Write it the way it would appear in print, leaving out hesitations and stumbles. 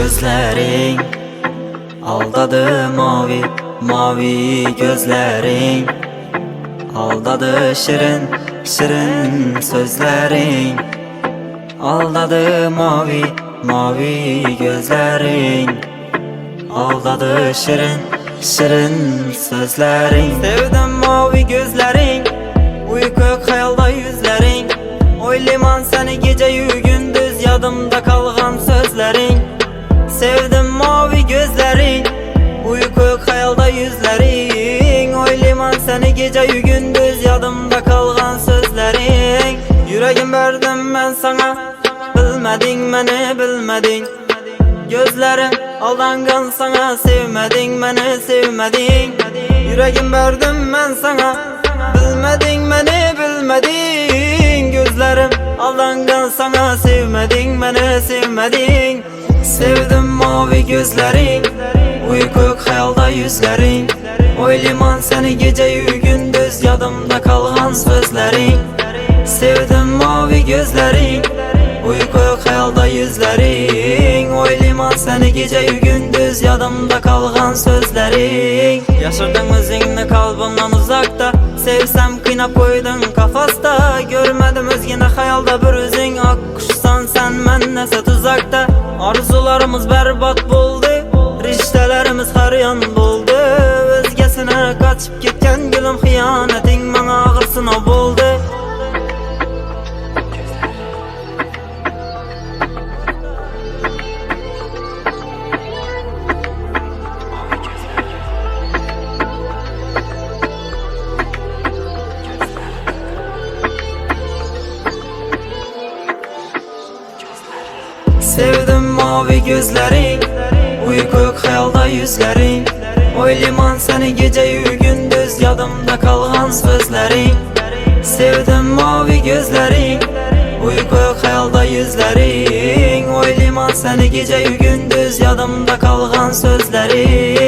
gözlerin, aldadı mavi, mavi gözlerin, aldadı şirin, şirin sözlerin, aldadı mavi, mavi gözlerin, aldadı şirin, şirin sözlerin. Sevdim mavi gözlerin, uyku hayalda yüzlerin, oylayman seni gece gündüz, yadımda kalgan sözlerin. Sevdim mavi gözlerin, uyku hayalda yüzlerin, oylayman seni gece gündüz, yadımda kalgan sözlerin. Yüreğim verdim ben sana, bilmedin beni bilmedin. Gözlerim aldangan sana, sevmedin beni sevmedin. Yüreğim verdim ben sana, bilmedin beni bilmedin. Gözlerim aldangan sana, sevmedin beni sevmedin. Sevdim mavi gözlerin, uyku hayalda yüzlerin, oylayman seni gece gündüz, yadımda kalgan sözlerin. Sevdim mavi gözlerin, uyku hayalda yüzlerin, oylayman seni gece gündüz, yadımda kalgan sözlerin. Yaşırdın özüngni kalbimden uzakta, sevsem kıynap koydun kafasta. Görmedim özgene hayalda bir özüng, ak kuşsan sen mennese tuzakta. Arzularımız berbat buldu, riştelerimiz har yan buldu. Özgesine kaçıp ketken gülüm, hıyanetin bana ağırsın o buldu. Sevdim mavi gözlerin, uyku hayalda yüzlerin, oylayman seni gece gündüz, yadımda kalgan sözlerin. Sevdim mavi gözlerin, uyku hayalda yüzlerin, oylayman seni gece gündüz, yadımda kalgan sözlerin.